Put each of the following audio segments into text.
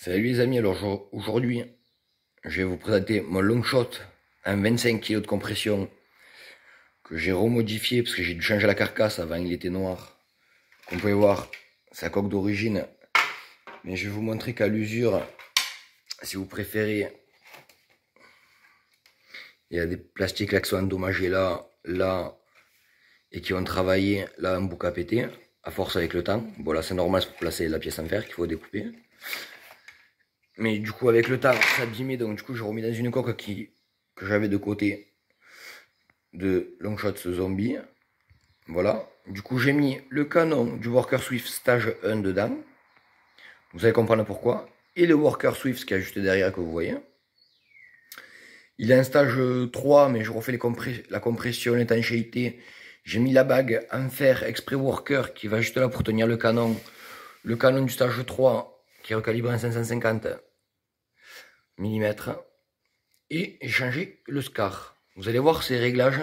Salut les amis, alors aujourd'hui je vais vous présenter mon Longshot en 25 kg de compression que j'ai remodifié parce que j'ai dû changer la carcasse. Avant il était noir, comme vous pouvez voir sa coque d'origine, mais je vais vous montrer qu'à l'usure, si vous préférez, il y a des plastiques là qui sont endommagés là et qui ont travaillé là en bouc à péter à force avec le temps. Bon là c'est normal, c'est pour placer la pièce en fer qu'il faut découper. Mais du coup avec le temps ça abîmait, donc du coup j'ai remis dans une coque que j'avais de côté de Longshot Zombie. Voilà. Du coup j'ai mis le canon du Worker Swift Stage 1 dedans. Vous allez comprendre pourquoi. Et le Worker Swift qui est juste derrière que vous voyez. Il est en stage 3 mais je refais la compression, l'étanchéité. J'ai mis la bague en fer exprès Worker qui va juste là pour tenir le canon. Le canon du stage 3 qui est recalibré en 550 mm. Et j'ai changé le SCAR. Vous allez voir ces réglages,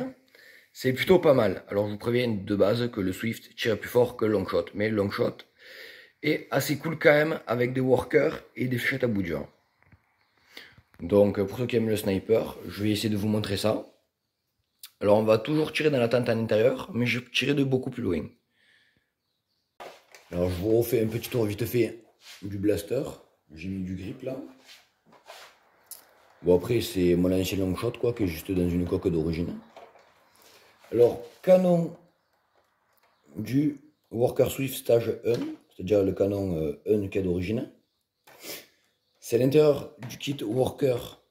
c'est plutôt pas mal. Alors je vous préviens de base que le Swift tire plus fort que le Longshot. Mais le Longshot est assez cool quand même avec des workers et des fléchettes à bout dur. Donc pour ceux qui aiment le sniper, je vais essayer de vous montrer ça. Alors on va toujours tirer dans la tente à l'intérieur, mais je vais tirer de beaucoup plus loin. Alors je vous refais un petit tour vite fait du blaster. J'ai mis du grip là. Bon après c'est mon ancien Longshot quoi, qui est juste dans une coque d'origine. Alors canon du Worker Swift Stage 1, c'est-à-dire le canon 1 qui est d'origine. C'est l'intérieur du kit Worker,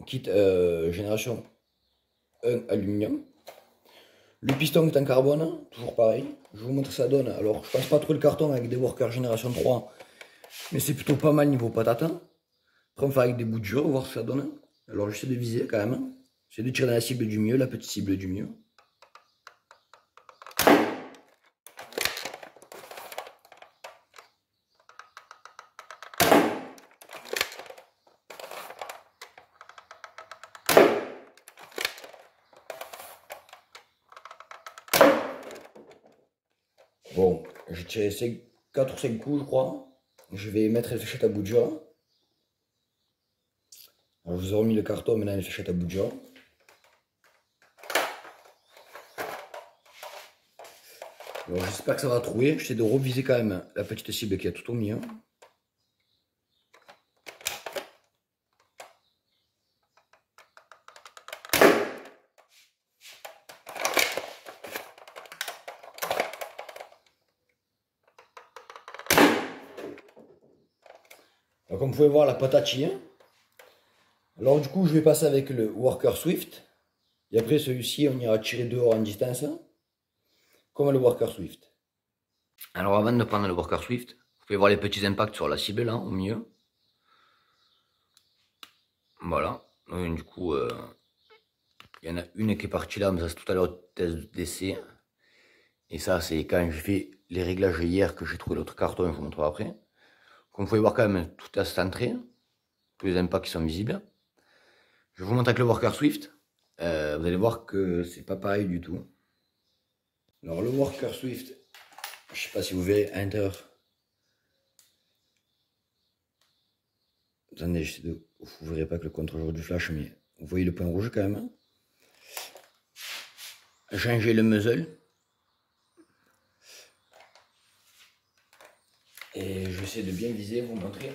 kit génération 1 aluminium. Le piston est en carbone, toujours pareil. Je vais vous montre ça donne. Alors je pense pas trouver le carton avec des Worker génération 3, mais c'est plutôt pas mal niveau patate. Après on va faire avec des bouts de jeu, voir ce que ça donne. Alors j'essaie de viser quand même. J'essaie de tirer dans la cible du mieux, la petite cible du mieux. Bon, j'ai tiré 4 ou 5 coups, je crois. Je vais mettre les fléchettes à bout de jaw. Alors, je vous ai remis le carton, maintenant les fléchettes à bout de jaw. Alors, j'espère que ça va trouver. J'essaie de reviser quand même la petite cible qui est tout au milieu. Alors, comme vous pouvez voir, la patate y est. Alors du coup, je vais passer avec le Worker Swift. Et après celui-ci, on ira tirer dehors en distance. Comme le Worker Swift. Alors avant de prendre le Worker Swift, vous pouvez voir les petits impacts sur la cible là, au milieu. Voilà. Donc, du coup, il y en a une qui est partie là, mais ça c'est tout à l'heure test d'essai. Et ça, c'est quand j'ai fait les réglages hier que j'ai trouvé l'autre carton, je vous montrerai après. Comme vous pouvez voir quand même, tout à cette entrée. Tous les impacts qui sont visibles. Je vous montre avec le Worker Swift. Vous allez voir que c'est pas pareil du tout. Alors le Worker Swift, je sais pas si vous verrez à l'intérieur. Attendez, vous verrez pas que le contre-jour du flash, mais vous voyez le point rouge quand même. Changer le muzzle. Et je vais essayer de bien viser, vous montrer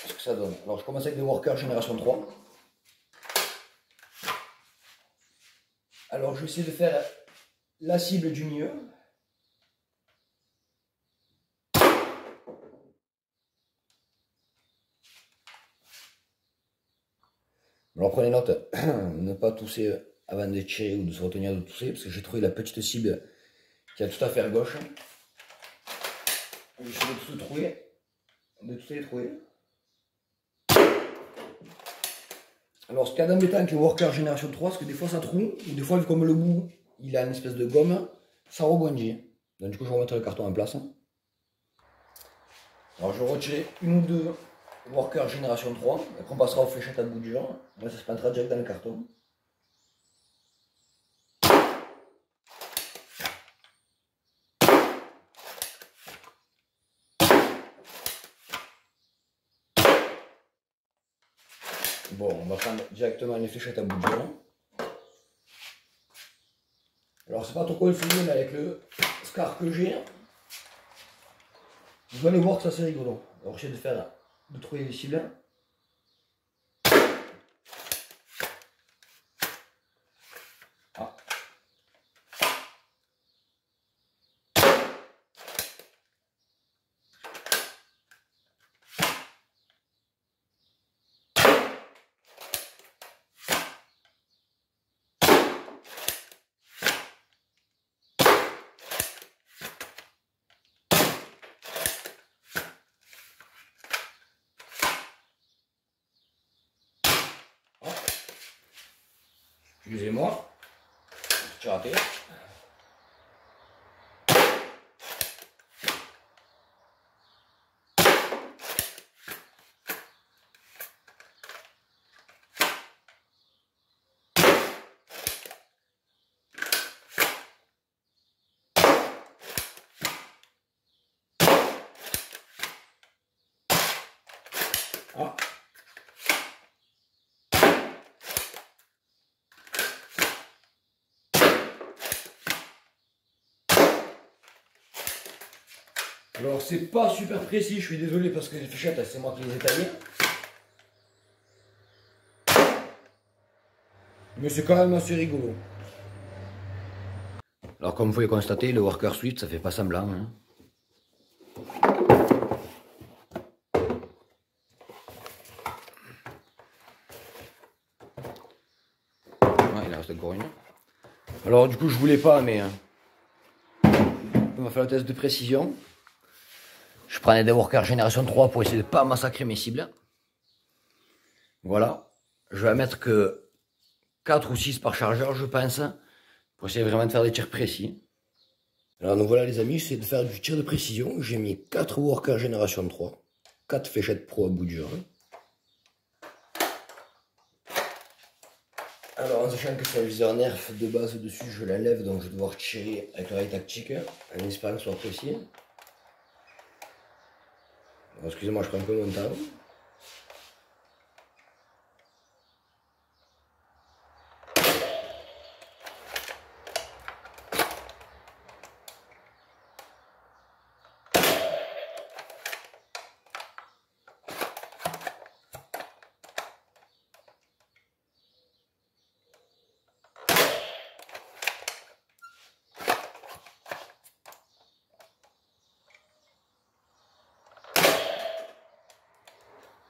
ce que ça donne. Alors je commence avec des Worker génération 3. Alors je vais essayer de faire la cible du milieu. Alors prenez note, ne pas tousser avant de tirer ou de se retenir de tousser, parce que j'ai trouvé la petite cible qui a tout à fait à gauche. J'essaie de tout trouver, de tout les trouver. Alors ce qu'il y a d'embêtant avec le Worker génération 3, c'est que des fois ça trouve, ou des fois vu comme le bout il a une espèce de gomme, ça rebondit. Donc du coup je vais remettre le carton en place. Alors je vais retirer une ou deux Worker génération 3, après on passera aux fléchettes à bout de genre. Là ça se plantera direct dans le carton. Bon, on va prendre directement les fléchettes à bout de dur. Alors c'est pas trop conseillé, mais avec le scar que j'ai, vous allez voir que ça c'est rigolo. Alors j'essaie de trouver les cibles. Ah. Excusez-moi, j'ai raté. Ah. Alors c'est pas super précis, je suis désolé parce que les fléchettes c'est moi qui les ai taillées. Mais c'est quand même assez rigolo. Alors comme vous pouvez constater, le Worker Swift ça fait pas semblant. Hein. Ouais, il en reste encore une. Alors du coup je voulais pas, mais on va faire le test de précision. Je prenais des Worker Génération 3 pour essayer de pas massacrer mes cibles. Voilà. Je vais mettre que 4 ou 6 par chargeur, je pense, pour essayer vraiment de faire des tirs précis. Alors donc voilà les amis, j'essaie de faire du tir de précision. J'ai mis 4 Worker Génération 3, 4 fléchettes pro à bout dur. Alors en sachant que c'est un viseur nerf de base dessus, je l'enlève, donc je vais devoir tirer avec l'oreille tactique, en espérant que ce soit précis. Excusez-moi, je prends un peu mon temps.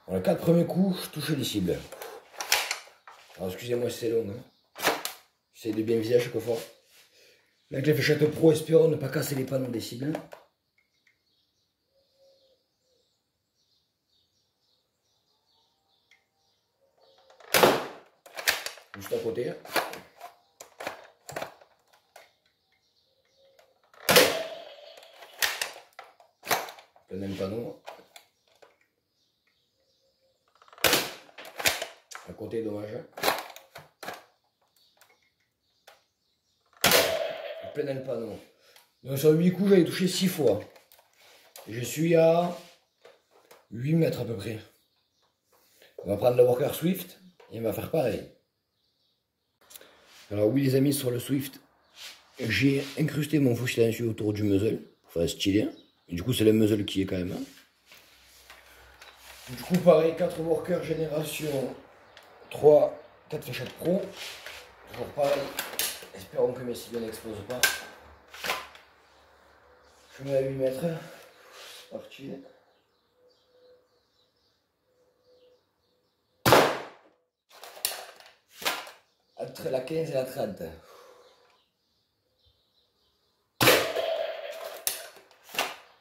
Dans les 4 premiers coups, je touche les cibles. Alors excusez-moi si c'est long. Hein. J'essaie de bien viser à chaque fois. Avec les fléchettes pro, espérons ne pas casser les panneaux des cibles. Juste à côté. Le même panneau. À côté, dommage. Plein le panneau. Donc sur 8 coups, j'avais touché 6 fois. Je suis à 8 mètres à peu près. On va prendre le Worker Swift et on va faire pareil. Alors oui les amis, sur le Swift, j'ai incrusté mon faux silencieux autour du muzzle pour faire stylé. Et du coup c'est le muzzle qui est quand même. Du coup pareil, 4 Worker Génération 3, 4 fléchettes pro. Toujours pareil, espérons que mes cibles n'explosent pas. Je mets à 8 mètres. C'est parti. Entre la 15 et la 30.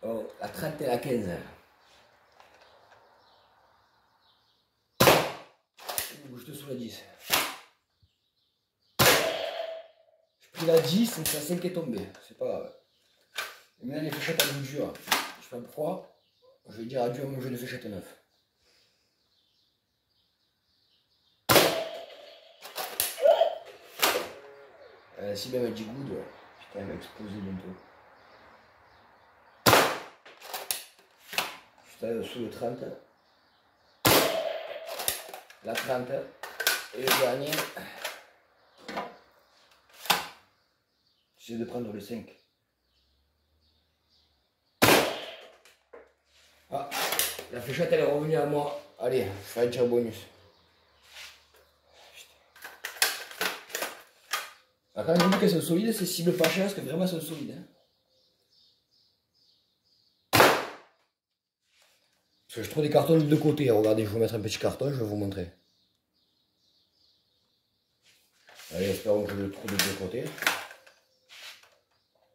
Oh, la 30 et la 15. Bouge-te sur la 10. J'ai pris la 10, mais c'est la 5 qui est tombée. C'est pas grave. Et maintenant les fléchettes à bout dur. Je fais un froid. Je vais dire adieu à mon jeu de fléchettes 9. Si bien Magic Good, putain, elle va exploser bientôt. Juste sous le 30. la 30 et le dernier, j'essaie de prendre le 5. Ah, la fléchette elle est revenue à moi. Allez, je fais un tir bonus. Ah, quand j'ai vu qu'elles sont solides, c'est cible pas cher parce que vraiment elles sont solides. Hein. Parce que je trouve des cartons de deux côtés. Regardez, je vais vous mettre un petit carton, je vais vous montrer. Allez, espérons que je le trouve de deux côtés.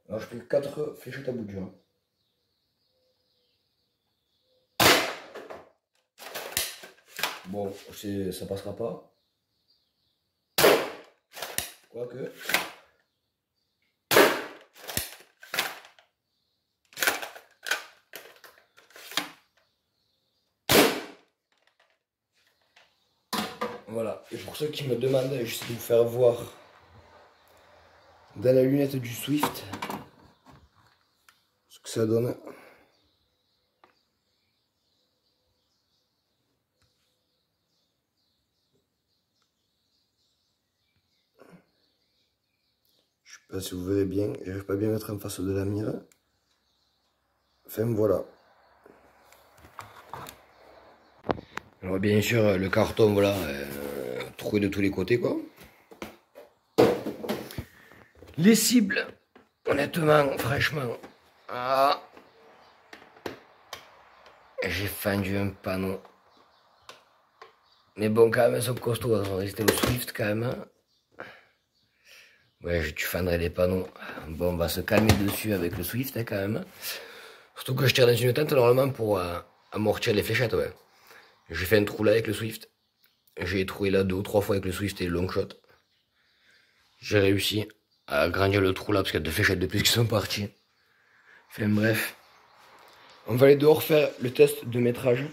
Alors je fais 4 fléchettes à bout dur. Bon, ça passera pas. Quoique. Voilà, et pour ceux qui me demandent, j'essaie de vous faire voir dans la lunette du Swift ce que ça donne. Je sais pas si vous verrez bien, j'arrive pas bien à mettre en face de la mire. Enfin voilà. Alors bien sûr le carton voilà, troué de tous les côtés quoi. Les cibles, honnêtement, franchement, ah, j'ai fendu un panneau. Mais bon quand même elles sont costauds, elles sont restées au Swift quand même. Ouais, tu fendrais des panneaux. Bon, on va se calmer dessus avec le Swift hein, quand même. Surtout que je tire dans une tente normalement pour amortir les fléchettes, ouais. J'ai fait un trou là avec le Swift. J'ai trouvé là 2 ou 3 fois avec le Swift et le long shot. J'ai réussi à agrandir le trou là parce qu'il y a 2 fléchettes de plus qui sont parties. Enfin bref. On va aller dehors faire le test de métrage.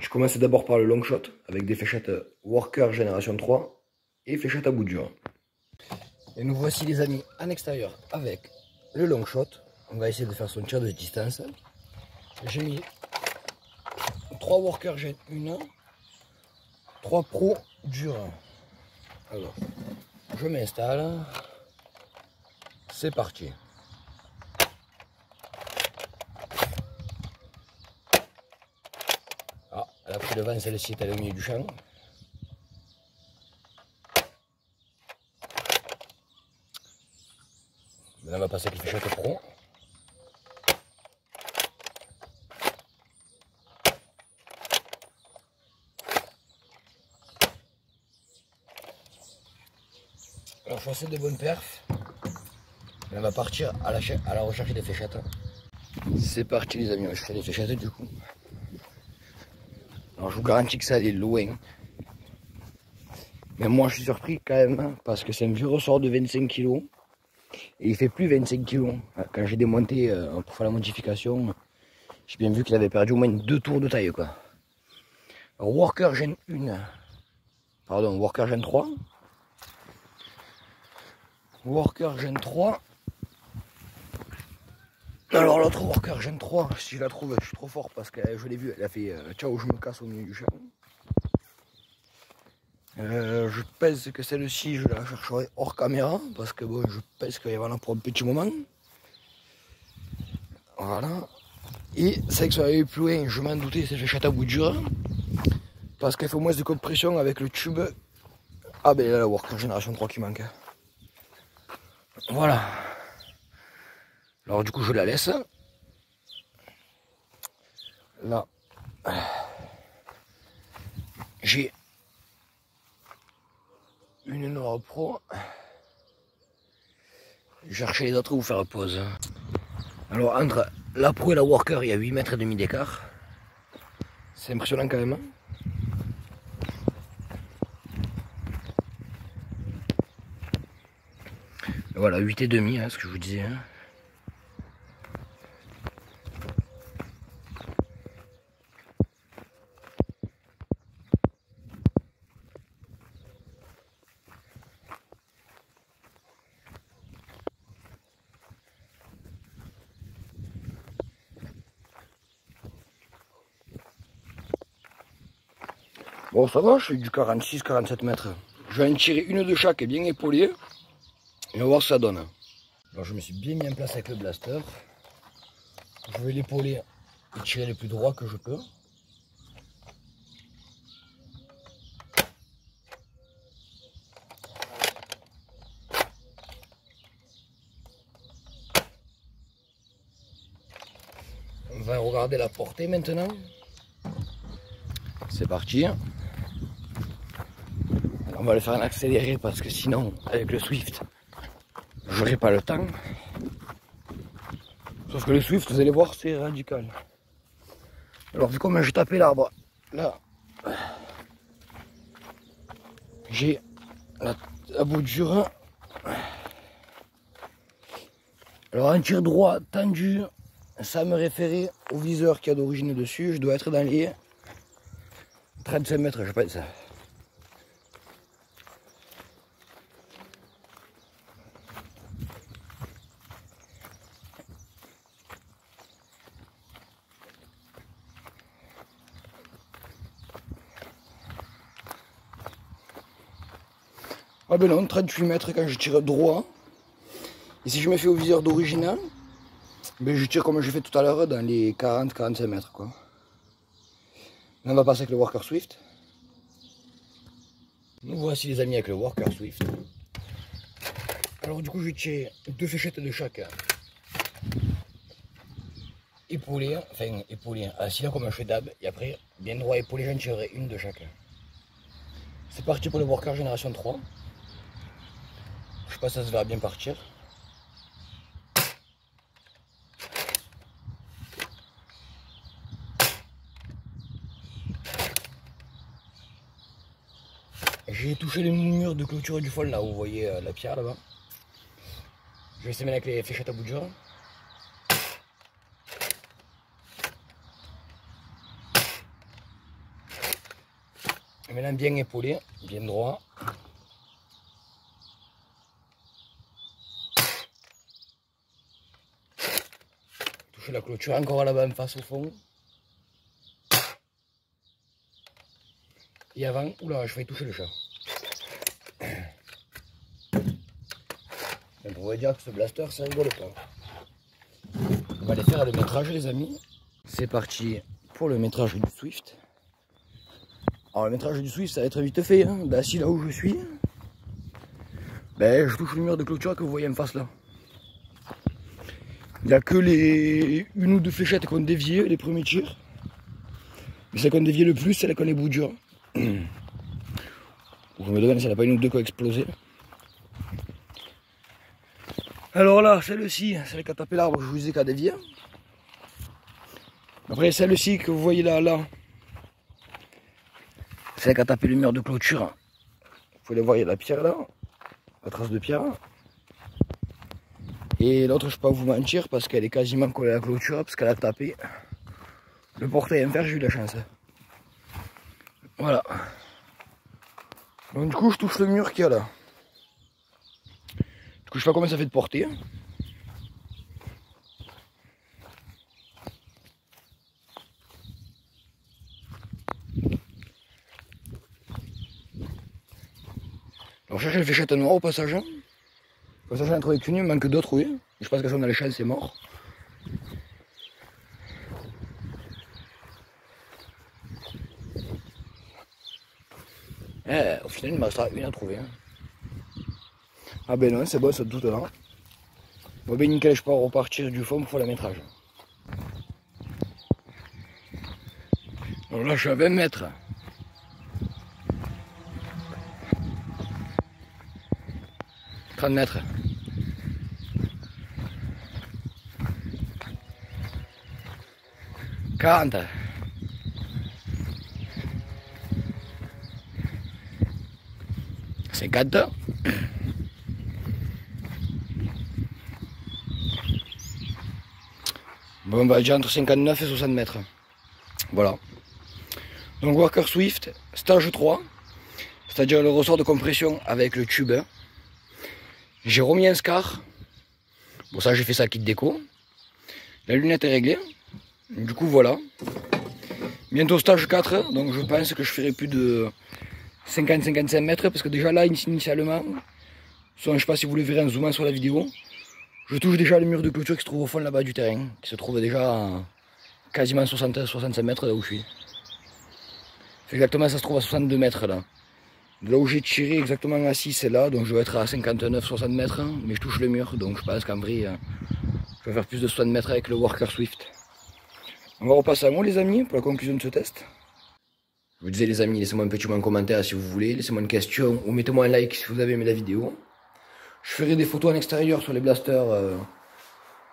Je commence d'abord par le long shot avec des fléchettes Worker génération 3 et fléchettes à bout dur. Et nous voici les amis en extérieur avec le long shot. On va essayer de faire son tir de distance. J'ai mis 3 Worker Gen 1, 3 Pro dur. Alors, je m'installe. C'est parti. Ah, elle a pris le vent, celle-ci est allée au milieu du champ. Là, on va passer avec les fléchettes Pro. Alors, je fais de bonnes perfs. On va partir à la recherche des fléchettes. C'est parti les amis, je fais les fléchettes du coup. Alors je vous garantis que ça allait loin. Mais moi je suis surpris quand même, hein, parce que c'est un vieux ressort de 25 kg. Et il fait plus 25 kg. Quand j'ai démonté pour faire la modification, j'ai bien vu qu'il avait perdu au moins 2 tours de taille quoi. Alors, Worker Gen 1. Pardon, Worker Gen 3. Worker Gen 3. Alors l'autre Worker Gen 3, si je la trouve, je suis trop fort parce que je l'ai vu, elle a fait ciao je me casse au milieu du champ. Je pèse que celle-ci je la chercherai hors caméra parce que bon je pèse qu'il va y avoir là pour un petit moment. Voilà. Et c'est que ça va aller plus loin, je m'en doutais, c'est fléchette à bout dur. Parce qu'elle fait moins de compression avec le tube. Ah ben là la Worker Génération 3 qui manque. Voilà. Alors du coup je la laisse. Là. J'ai une Nora Pro. Je vais chercher les autres ou faire pause. Alors entre la Pro et la Worker, il y a 8 mètres et demi d'écart. C'est impressionnant quand même. Voilà, 8 et demi, hein, ce que je vous disais. Hein. Bon, ça va, je fais du 46-47 mètres. Je vais en tirer une de chaque bien épaulée. Et on va voir ce que ça donne. Alors, je me suis bien mis en place avec le blaster. Je vais l'épauler et tirer le plus droit que je peux. On va regarder la portée maintenant. C'est parti. Alors, on va le faire en accéléré parce que sinon, avec le Swift, je n'aurai pas le temps. Sauf que le Swift, vous allez voir, c'est radical. Alors, vu comment j'ai tapé l'arbre, là, j'ai la bouture. Alors, un tir droit tendu, ça me référait au viseur qui a d'origine dessus. Je dois être dans les 35 mètres, je pense. Ah ben non, 38 mètres quand je tire droit. Et si je me fais au viseur d'origine, ben je tire comme je fais tout à l'heure dans les 40-45 mètres quoi. Là on va passer avec le Worker Swift. Nous voici les amis avec le Worker Swift. Alors du coup je vais tirer 2 fléchettes de chaque. Épaulé, enfin épaulé, assis là comme un chef d'ab. Et après, bien droit épaulé, j'en tirerai une de chaque. C'est parti pour le Worker génération 3. Je sais pas si ça se va bien partir. J'ai touché le mur de clôture du fol là où vous voyez la pierre là-bas. Je vais essayer avec les fléchettes à bout dur. Et maintenant bien épaulé, bien droit. Toucher la clôture encore là-bas en face au fond. Et avant, oula, je vais toucher le chat. Donc on va dire que ce blaster, ça rigole pas. On va aller faire le métrage les amis. C'est parti pour le métrage du Swift. Alors le métrage du Swift, ça va être vite fait. Hein. D'assis là où je suis, ben, je touche le mur de clôture que vous voyez en face là. Il n'y a que les une ou deux fléchettes qu'on dévié les premiers tirs. Mais celle qu'on dévié le plus, c'est la qu'on est bout dur. Je me demande si elle n'a pas une ou deux qui a explosé. Alors là, celle-ci, celle qui a tapé l'arbre, je vous disais qu'elle a dévié. Après celle-ci que vous voyez là, celle qui a tapé le mur de clôture. Vous pouvez voir, il y a la pierre là, la trace de pierre. Et l'autre, je ne peux pas vous mentir parce qu'elle est quasiment collée à la clôture parce qu'elle a tapé le portail en fer, j'ai eu de la chance. Voilà. Donc du coup, je touche le mur qu'il y a là. Du coup, je sais pas combien ça fait de portée. Alors, je cherche les fléchettes noires au passage. Au passage, j'en ai trouvé qu'une, il me manque d'autres, oui. Je pense qu'elles sont dans les champs, c'est mort. Au final, il me restera une à trouver. Hein. Ah ben non, c'est bon, ça doute là. Bon ben nickel, je peux repartir du fond pour le métrage. Alors là, je suis à 20 mètres. « 30 mètres. « 40. 50. Bon, on va déjà entre 59 et 60 mètres. Voilà. Donc Worker Swift, stage 3, c'est-à-dire le ressort de compression avec le tube. J'ai remis un scar. Bon, ça, j'ai fait ça kit déco. La lunette est réglée. Du coup, voilà. Bientôt stage 4, donc je pense que je ferai plus de 50-55 mètres, parce que déjà là, initialement, je ne sais pas si vous le verrez en zoomant sur la vidéo, je touche déjà le mur de clôture qui se trouve au fond là-bas du terrain, qui se trouve déjà à quasiment 60-65 mètres là où je suis. Exactement, ça se trouve à 62 mètres là. De là où j'ai tiré exactement assis, c'est là, donc je vais être à 59-60 mètres, mais je touche le mur, donc je pense qu'en vrai, je vais faire plus de 60 mètres avec le Worker Swift. On va repasser à moi les amis, pour la conclusion de ce test. Je vous disais les amis, laissez-moi un petit mot en commentaire si vous voulez, laissez-moi une question, ou mettez-moi un like si vous avez aimé la vidéo. Je ferai des photos en extérieur sur les blasters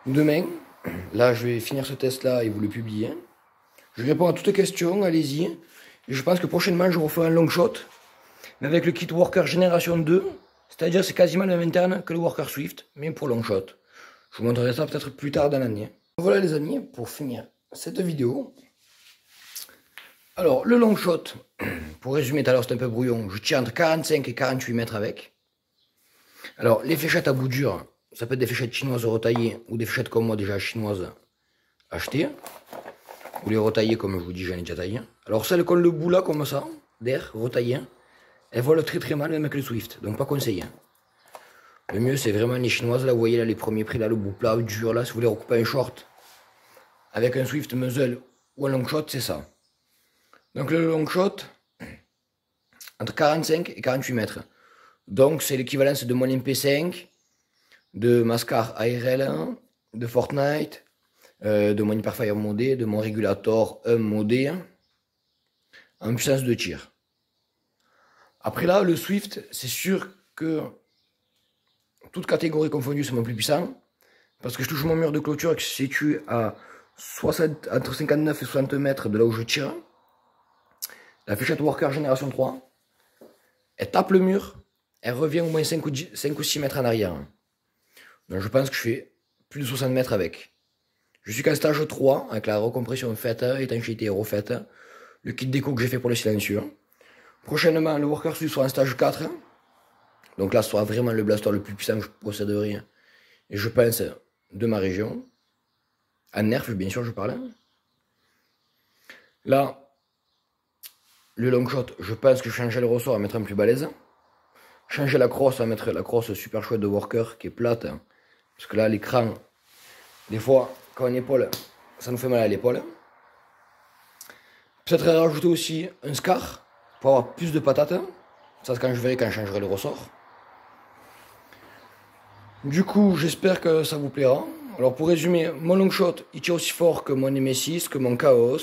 demain. Là, je vais finir ce test-là et vous le publier. Je réponds à toutes les questions, allez-y. Et je pense que prochainement, je referai un long shot, mais avec le kit Worker Génération 2, c'est-à-dire c'est quasiment le même interne que le Worker Swift, mais pour long shot. Je vous montrerai ça peut-être plus tard dans l'année. Voilà les amis, pour finir cette vidéo. Alors, le long shot, pour résumer, tout à l'heure c'était un peu brouillon, je tire entre 45 et 48 mètres avec. Alors, les fléchettes à bout dur, ça peut être des fléchettes chinoises retaillées ou des fléchettes comme moi déjà chinoises achetées. Ou les retaillées comme je vous dis, j'en ai déjà taillé. Alors, celles qui ont le bout là, comme ça, d'air, retaillées, elles volent très très mal même avec le Swift, donc pas conseillé. Le mieux c'est vraiment les chinoises, là vous voyez là les premiers prix, là le bout plat, dur, là si vous voulez recouper un short avec un Swift muzzle ou un long shot, c'est ça. Donc le long shot, entre 45 et 48 mètres. Donc c'est l'équivalence de mon MP5, de ma Scar ARL, de Fortnite, de mon Hyperfire modé, de mon Regulator 1 modé, en puissance de tir. Après là, le Swift, c'est sûr que toute catégorie confondue, c'est mon plus puissant. Parce que je touche mon mur de clôture qui se situe à entre 59 et 60 mètres de là où je tire. La fléchette Worker Génération 3, elle tape le mur, elle revient au moins 5 ou 6 mètres en arrière. Donc je pense que je fais plus de 60 mètres avec. Je suis qu'en stage 3, avec la recompression faite, étanchéité refaite, le kit déco que j'ai fait pour le silencieux. Prochainement, le Worker Swift sera en stage 4. Donc là, ce sera vraiment le blaster le plus puissant que je posséderai. Et je pense de ma région. En nerf, bien sûr, je parle. Là, le long shot, je pense que je changerai le ressort à mettre un plus balèze. Changer la crosse, à mettre la crosse super chouette de Worker qui est plate. Parce que là, l'écran, des fois, quand on épaule, ça nous fait mal à l'épaule. Peut-être rajouter aussi un Scar pour avoir plus de patates. Ça, c'est quand je verrai quand je changerai le ressort. Du coup, j'espère que ça vous plaira. Alors pour résumer, mon long shot, il tire aussi fort que mon M6, que mon Chaos,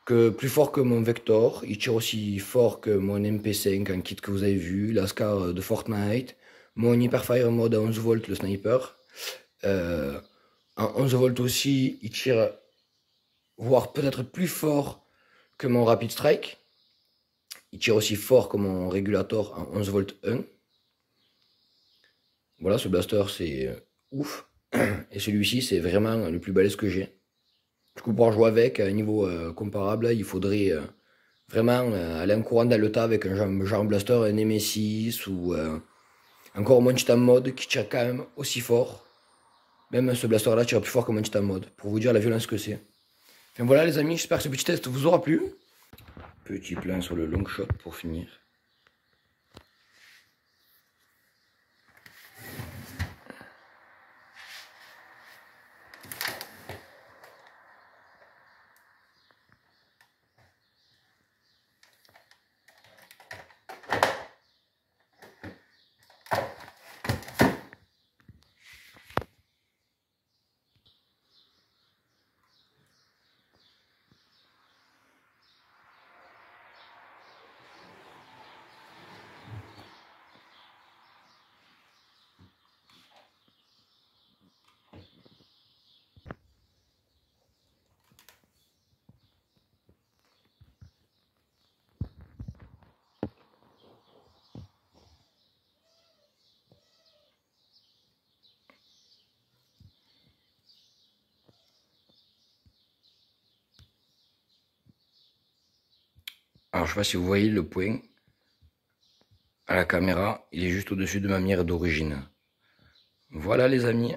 que plus fort que mon Vector. Il tire aussi fort que mon MP5, un kit que vous avez vu, la Scar de Fortnite, mon Hyperfire mode à 11 volts, le sniper. En 11 volts aussi, il tire, voire peut-être plus fort que mon Rapid Strike. Il tire aussi fort que mon Regulator en 11 volts 1. Voilà, ce blaster c'est ouf. Et celui-ci c'est vraiment le plus balèze que j'ai. Du coup pour jouer avec à un niveau comparable, il faudrait vraiment aller en courant dans le tas avec un genre blaster, un M6 ou encore mon Titan mode qui tire quand même aussi fort. Même ce blaster là tire plus fort que mon Titan mode, pour vous dire la violence que c'est. Enfin voilà les amis, j'espère que ce petit test vous aura plu. Petit plan sur le long shot pour finir. Alors je sais pas si vous voyez le point à la caméra, il est juste au-dessus de ma mire d'origine. Voilà les amis.